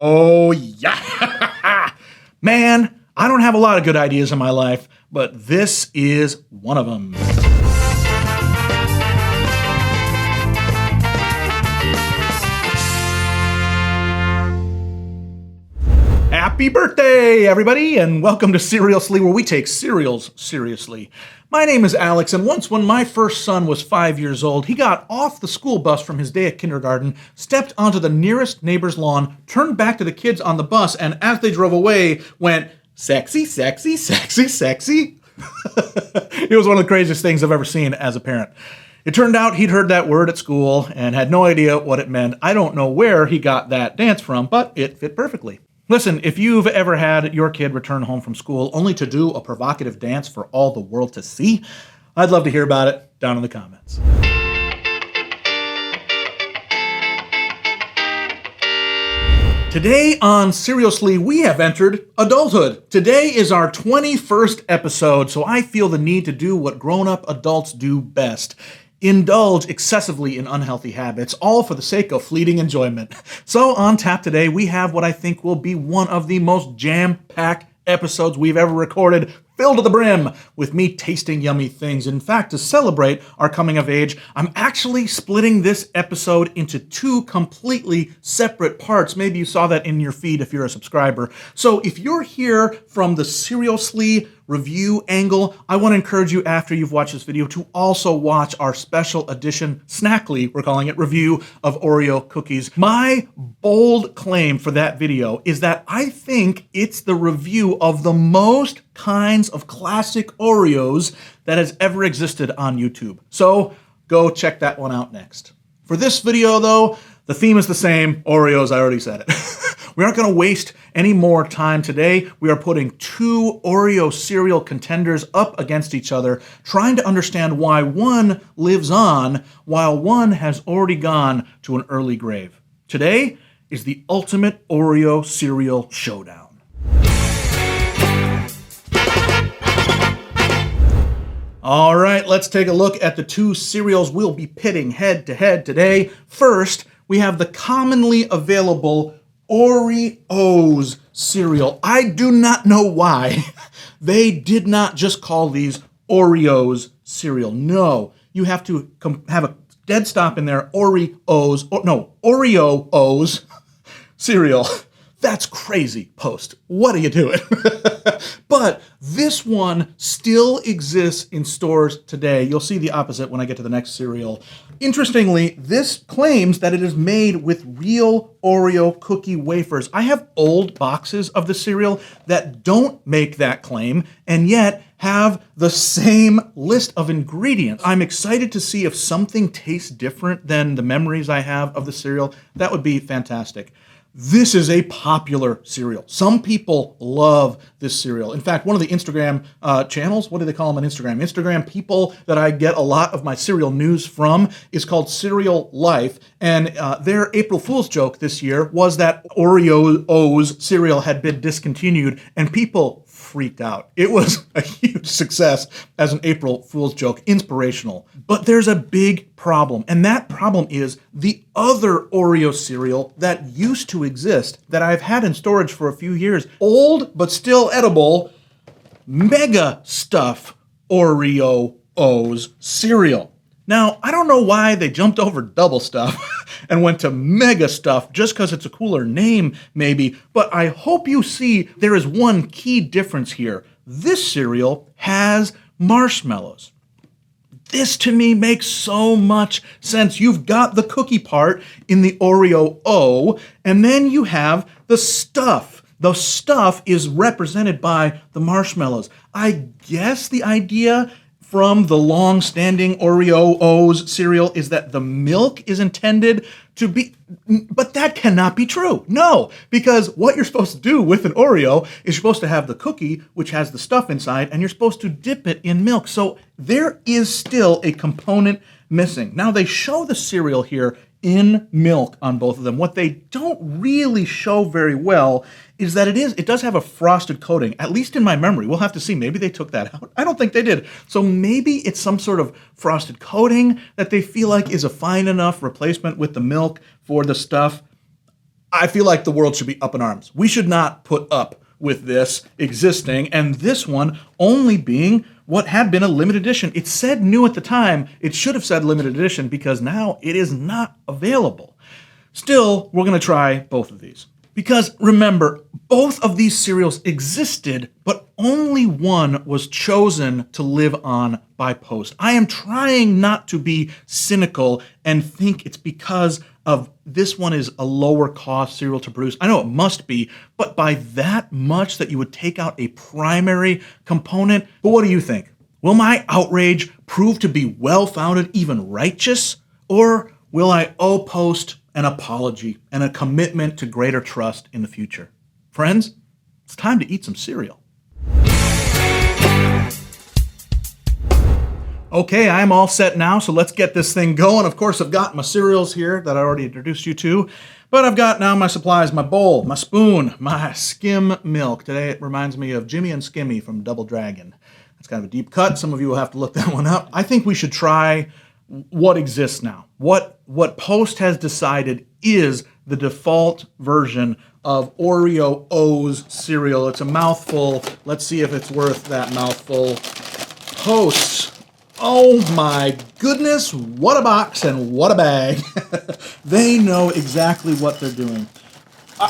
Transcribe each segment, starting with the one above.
Oh, yeah. Man, I don't have a lot of good ideas in my life, but this is one of them. Happy birthday, everybody, and welcome to Cerealsly, where we take cereals seriously. My name is Alex, and once when my first son was 5 years old, he got off the school bus from his day at kindergarten, stepped onto the nearest neighbor's lawn, turned back to the kids on the bus, and as they drove away, went, "Sexy, sexy, sexy, sexy." It was one of the craziest things I've ever seen as a parent. It turned out he'd heard that word at school and had no idea what it meant. I don't know where he got that dance from, but it fit perfectly. Listen, if you've ever had your kid return home from school only to do a provocative dance for all the world to see, I'd love to hear about it down in the comments. Today on Cerealsly, we have entered adulthood. Today is our 21st episode, so I feel the need to do what grown-up adults do best. Indulge excessively in unhealthy habits, all for the sake of fleeting enjoyment. So on tap today, we have what I think will be one of the most jam-packed episodes we've ever recorded, filled to the brim with me tasting yummy things. In fact, to celebrate our coming of age, I'm actually splitting this episode into two completely separate parts. Maybe you saw that in your feed if you're a subscriber. So if you're here from the Cerealsly review angle, I want to encourage you after you've watched this video to also watch our special edition, Snackly, we're calling it, review of Oreo cookies. My bold claim for that video is that I think it's the review of the most kinds of classic Oreos that has ever existed on YouTube. So go check that one out next. For this video though, the theme is the same, Oreos, I already said it. We aren't going to waste any more time today. We are putting two Oreo cereal contenders up against each other, trying to understand why one lives on while one has already gone to an early grave. Today is the ultimate Oreo cereal showdown. All right, let's take a look at the two cereals we'll be pitting head to head today. First, we have the commonly available Oreos cereal. I do not know why they did not just call these Oreos cereal. No, you have to have a dead stop in there. Oreo O's cereal. That's crazy, Post. What are you doing? But this one still exists in stores today. You'll see the opposite when I get to the next cereal. Interestingly, this claims that it is made with real Oreo cookie wafers. I have old boxes of the cereal that don't make that claim and yet have the same list of ingredients. I'm excited to see if something tastes different than the memories I have of the cereal. That would be fantastic. This is a popular cereal. Some people love this cereal. In fact, one of the Instagram channels, what do they call them on Instagram? Instagram people that I get a lot of my cereal news from is called Cereal Life. And their April Fool's joke this year was that Oreo O's cereal had been discontinued and people freaked out. It was a huge success as an April Fool's joke, inspirational. But there's a big problem, and that problem is the other Oreo cereal that used to exist that I've had in storage for a few years. Old, but still edible, Mega Stuf Oreo O's cereal. Now, I don't know why they jumped over Double Stuff and went to Mega Stuff just because it's a cooler name, maybe, but I hope you see there is one key difference here. This cereal has marshmallows. This to me makes so much sense. You've got the cookie part in the Oreo O, and then you have the stuff. The stuff is represented by the marshmallows. I guess the idea from the long-standing Oreo O's cereal is that the milk is intended to be, but that cannot be true. No, because what you're supposed to do with an Oreo is you're supposed to have the cookie, which has the stuff inside, and you're supposed to dip it in milk. So there is still a component missing. Now they show the cereal here in milk on both of them. What they don't really show very well is that it does have a frosted coating, at least in my memory. We'll have to see. Maybe they took that out. I don't think they did. So maybe it's some sort of frosted coating that they feel like is a fine enough replacement with the milk for the stuff. I feel like the world should be up in arms. We should not put up with this existing, and this one only being what had been a limited edition. It said new at the time. It should have said limited edition because now it is not available. Still, we're going to try both of these. Because remember, both of these cereals existed, but only one was chosen to live on by Post. I am trying not to be cynical and think it's because of this one is a lower cost cereal to produce. I know it must be, but by that much that you would take out a primary component. But what do you think? Will my outrage prove to be well-founded, even righteous? Or will I owe Post an apology and a commitment to greater trust in the future? Friends, it's time to eat some cereal. Okay, I'm all set now, so let's get this thing going. Of course, I've got my cereals here that I already introduced you to, but I've got now my supplies, my bowl, my spoon, my skim milk. Today it reminds me of Jimmy and Skimmy from Double Dragon. That's kind of a deep cut. Some of you will have to look that one up. I think we should try what exists now. What Post has decided is the default version of Oreo O's cereal. It's a mouthful. Let's see if it's worth that mouthful. Post. Oh my goodness, what a box and what a bag. They know exactly what they're doing.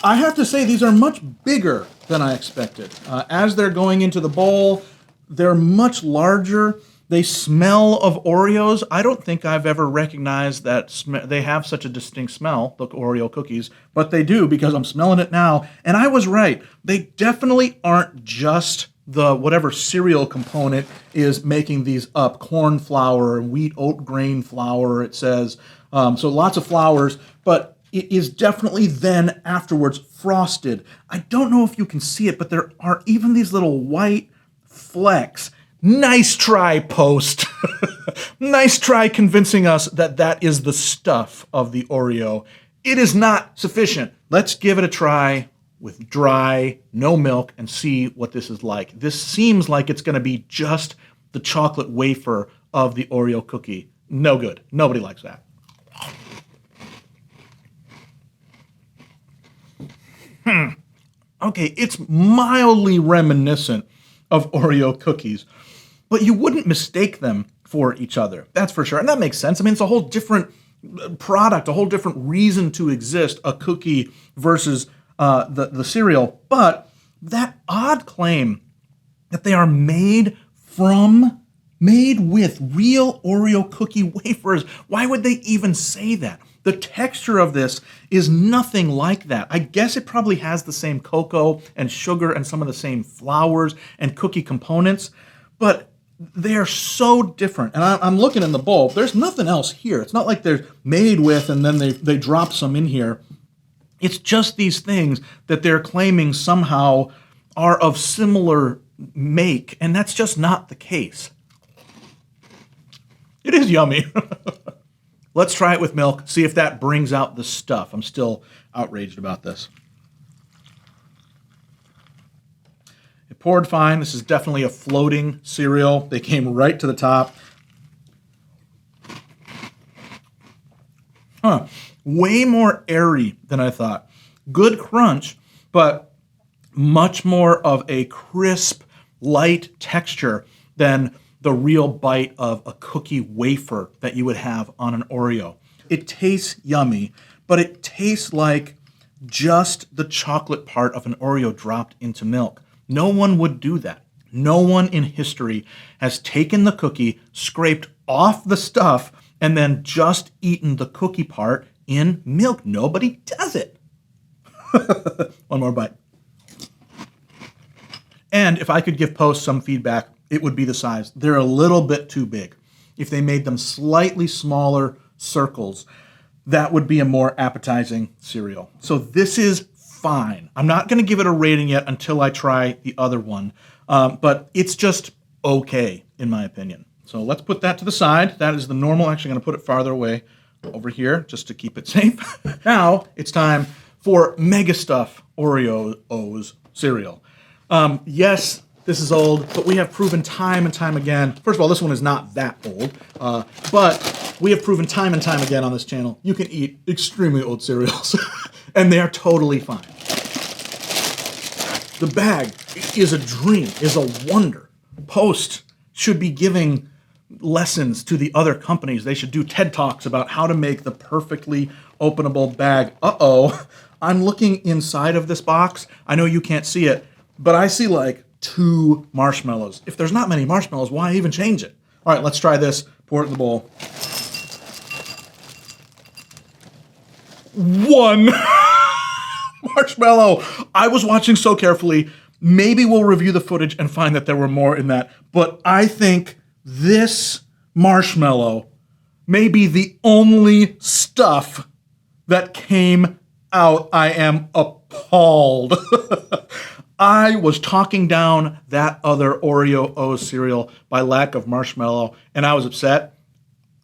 I have to say, these are much bigger than I expected. As they're going into the bowl, they're much larger. They smell of Oreos. I don't think I've ever recognized that they have such a distinct smell, the Oreo cookies, but they do because I'm smelling it now. And I was right. They definitely aren't just the whatever cereal component is making these up. Corn flour, wheat, oat grain flour, it says. So lots of flours, but it is definitely then afterwards frosted. I don't know if you can see it, but there are even these little white flecks. Nice try, Post. Nice try convincing us that that is the stuff of the Oreo. It is not sufficient. Let's give it a try with dry, no milk, and see what this is like. This seems like it's going to be just the chocolate wafer of the Oreo cookie. No good. Nobody likes that. Okay, it's mildly reminiscent of Oreo cookies, but you wouldn't mistake them for each other. That's for sure. And that makes sense. I mean, it's a whole different product, a whole different reason to exist, a cookie versus the cereal. But that odd claim that they are made with real Oreo cookie wafers, why would they even say that? The texture of this is nothing like that. I guess it probably has the same cocoa and sugar and some of the same flours and cookie components, but they are so different. And I'm looking in the bowl. There's nothing else here. It's not like they're made with and then they drop some in here. It's just these things that they're claiming somehow are of similar make, and that's just not the case. It is yummy. Let's try it with milk, see if that brings out the stuff. I'm still outraged about this. It poured fine. This is definitely a floating cereal. They came right to the top. Way more airy than I thought. Good crunch, but much more of a crisp, light texture than the real bite of a cookie wafer that you would have on an Oreo. It tastes yummy, but it tastes like just the chocolate part of an Oreo dropped into milk. No one would do that. No one in history has taken the cookie, scraped off the stuff, and then just eaten the cookie part in milk. Nobody does it. One more bite. And if I could give Post some feedback, it would be the size. They're a little bit too big. If they made them slightly smaller circles, that would be a more appetizing cereal. So this is fine. I'm not going to give it a rating yet until I try the other one, but it's just okay, in my opinion. So let's put that to the side. That is the normal. Actually, I'm going to put it farther away over here just to keep it safe. Now it's time for Mega Stuf Oreo O's cereal. Yes, this is old, but we have proven time and time again. First of all, this one is not that old, but we have proven time and time again on this channel, you can eat extremely old cereals and they're totally fine. The bag is a dream, is a wonder. Post should be giving lessons to the other companies. They should do TED Talks about how to make the perfectly openable bag. Uh-oh, I'm looking inside of this box. I know you can't see it, but I see like 2 marshmallows. If there's not many marshmallows, why even change it? All right, let's try this. Pour it in the bowl. 1 marshmallow. I was watching so carefully. Maybe we'll review the footage and find that there were more in that. But I think this marshmallow may be the only stuff that came out. I am appalled. I was talking down that other Oreo O cereal by lack of marshmallow, and I was upset.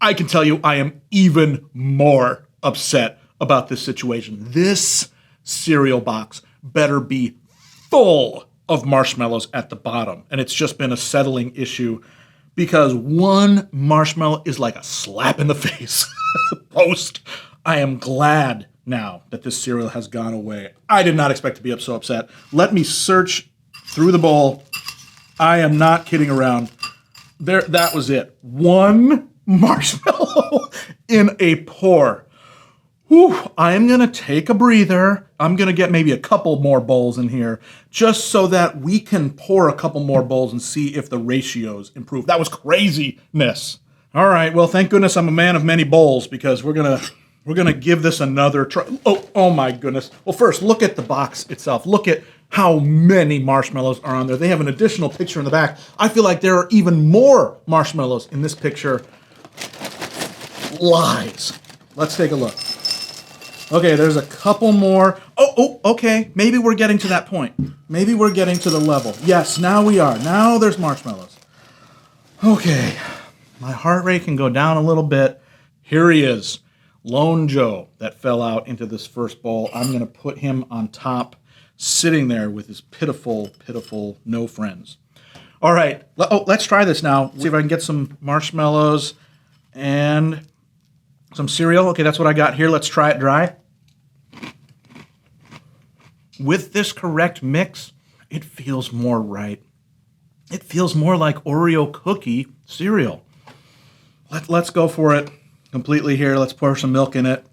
I can tell you I am even more upset about this situation. This cereal box better be full of marshmallows at the bottom, and it's just been a settling issue because 1 marshmallow is like a slap in the face. Post, I am glad now that this cereal has gone away. I did not expect to be so upset. Let me search through the bowl. I am not kidding around. There, that was it. 1 marshmallow in a pour. Whew, I am gonna take a breather. I'm gonna get maybe a couple more bowls in here just so that we can pour a couple more bowls and see if the ratios improve. That was craziness. All right, well, thank goodness I'm a man of many bowls because we're gonna give this another try. Oh my goodness. Well, first, look at the box itself. Look at how many marshmallows are on there. They have an additional picture in the back. I feel like there are even more marshmallows in this picture. Lies. Let's take a look. Okay, there's a couple more. Oh, okay. Maybe we're getting to that point. Maybe we're getting to the level. Yes, now we are. Now there's marshmallows. Okay, my heart rate can go down a little bit. Here he is. Lone Joe that fell out into this first bowl. I'm going to put him on top, sitting there with his pitiful, pitiful no friends. All right, let's try this now. See if I can get some marshmallows and some cereal. Okay, that's what I got here. Let's try it dry. With this correct mix, it feels more right. It feels more like Oreo cookie cereal. Let's go for it completely here. Let's pour some milk in it.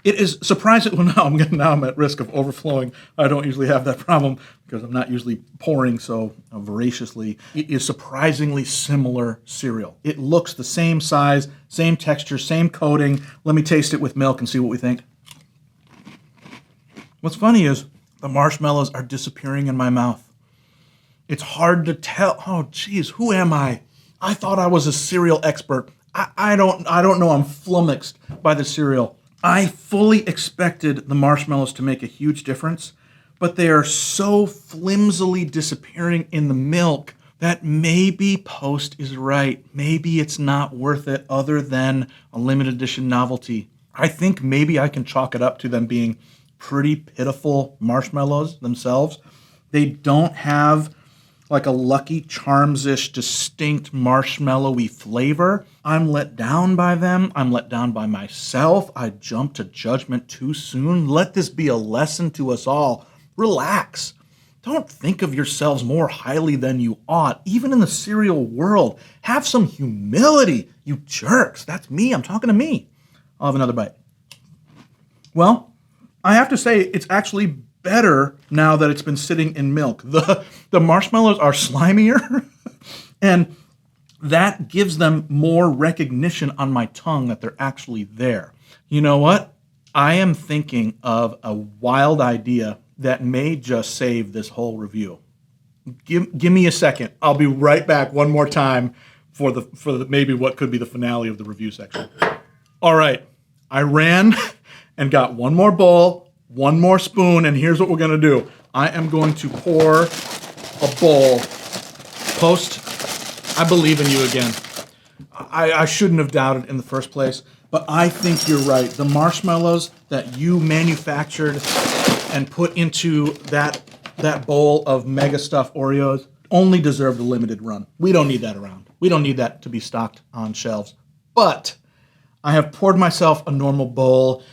It is surprising. Well, now I'm at risk of overflowing. I don't usually have that problem because I'm not usually pouring so voraciously. It is surprisingly similar cereal. It looks the same size, same texture, same coating. Let me taste it with milk and see what we think. What's funny is the marshmallows are disappearing in my mouth. It's hard to tell. Oh, geez, who am I? I thought I was a cereal expert. I don't know. I'm flummoxed by the cereal. I fully expected the marshmallows to make a huge difference, but they are so flimsily disappearing in the milk that maybe Post is right. Maybe it's not worth it other than a limited edition novelty. I think maybe I can chalk it up to them being pretty pitiful marshmallows themselves. They don't have like a Lucky Charms-ish distinct marshmallowy flavor. I'm let down by them. I'm let down by myself. I jumped to judgment too soon. Let this be a lesson to us all. Relax. Don't think of yourselves more highly than you ought, even in the cereal world. Have some humility, you jerks. That's me. I'm talking to me. I'll have another bite. Well, I have to say it's actually better now that it's been sitting in milk. The marshmallows are slimier, and that gives them more recognition on my tongue that they're actually there. You know what? I am thinking of a wild idea that may just save this whole review. Give me a second. I'll be right back one more time for the maybe what could be the finale of the review section. All right, I ran and got one more bowl, one more spoon, and here's what we're gonna do. I am going to pour a bowl. Post, I believe in you again. I shouldn't have doubted in the first place, but I think you're right. The marshmallows that you manufactured and put into that bowl of Mega Stuf Oreos only deserved a limited run. We don't need that around. We don't need that to be stocked on shelves. But I have poured myself a normal bowl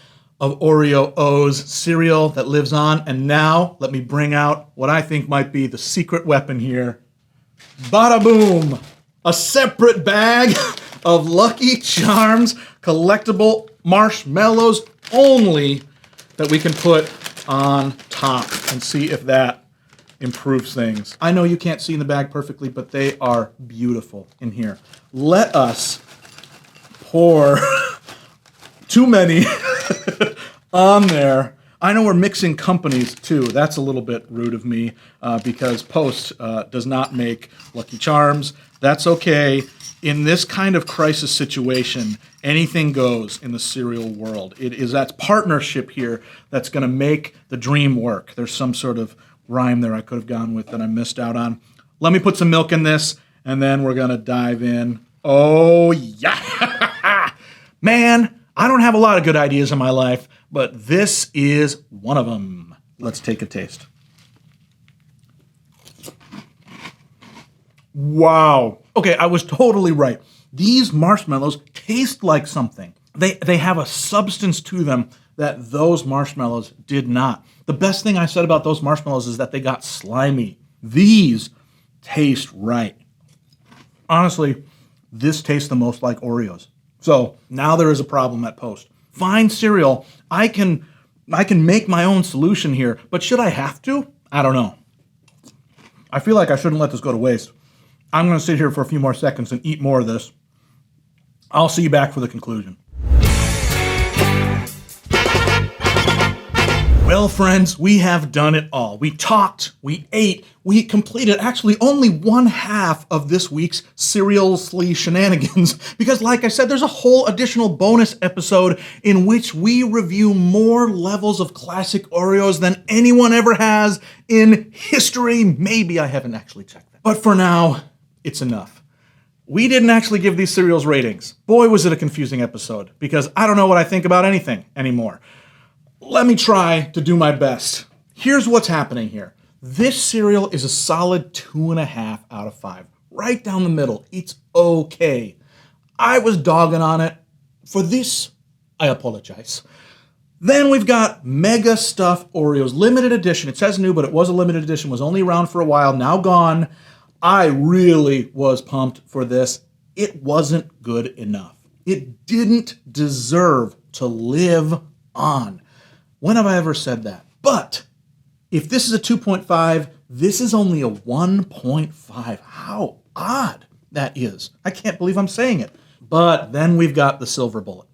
of Oreo O's cereal that lives on. And now let me bring out what I think might be the secret weapon here. Bada boom! A separate bag of Lucky Charms collectible marshmallows only that we can put on top and see if that improves things. I know you can't see in the bag perfectly, but they are beautiful in here. Let us pour too many on there. I know we're mixing companies too. That's a little bit rude of me because Post does not make Lucky Charms. That's okay. In this kind of crisis situation, anything goes in the cereal world. It is that partnership here that's going to make the dream work. There's some sort of rhyme there I could have gone with that I missed out on. Let me put some milk in this, and then we're going to dive in. Oh, yeah. Man, I don't have a lot of good ideas in my life, but this is one of them. Let's take a taste. Wow. Okay, I was totally right. These marshmallows taste like something. They have a substance to them that those marshmallows did not. The best thing I said about those marshmallows is that they got slimy. These taste right. Honestly, this tastes the most like Oreos. So now there is a problem at Post. Fine cereal, I can make my own solution here, but should I have to? I don't know. I feel like I shouldn't let this go to waste. I'm going to sit here for a few more seconds and eat more of this. I'll see you back for the conclusion. Well, friends, we have done it all. We talked, we ate, we completed actually only one half of this week's Cerealsly shenanigans because, like I said, there's a whole additional bonus episode in which we review more levels of classic Oreos than anyone ever has in history. Maybe I haven't actually checked that. But for now, it's enough. We didn't actually give these cereals ratings. Boy, was it a confusing episode because I don't know what I think about anything anymore. Let me try to do my best. Here's what's happening here. This cereal is a solid 2.5 out of 5. Right down the middle. It's okay. I was dogging on it. For this, I apologize. Then we've got Mega Stuf Oreos. Limited edition. It says new, but it was a limited edition. Was only around for a while. Now gone. I really was pumped for this. It wasn't good enough. It didn't deserve to live on. When have I ever said that? But if this is a 2.5, this is only a 1.5. How odd that is. I can't believe I'm saying it. But then we've got the silver bullet.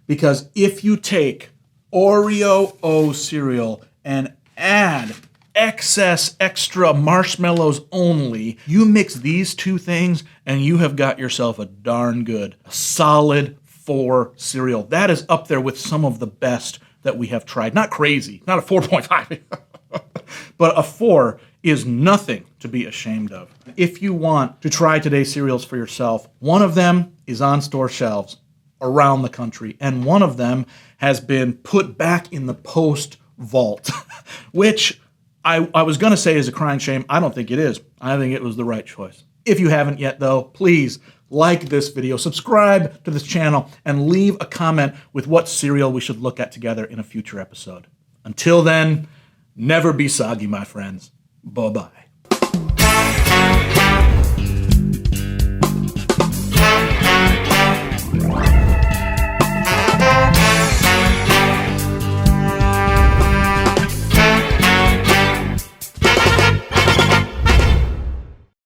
Because if you take Oreo O cereal and add excess extra marshmallows only, you mix these two things and you have got yourself a darn good, solid 4 cereal. That is up there with some of the best that we have tried. Not crazy, not a 4.5, but a 4 is nothing to be ashamed of. If you want to try today's cereals for yourself, one of them is on store shelves around the country, and one of them has been put back in the Post vault, which I was going to say is a crying shame. I don't think it is. I think it was the right choice. If you haven't yet, though, please like this video, subscribe to this channel, and leave a comment with what cereal we should look at together in a future episode. Until then, never be soggy, my friends. Bye-bye.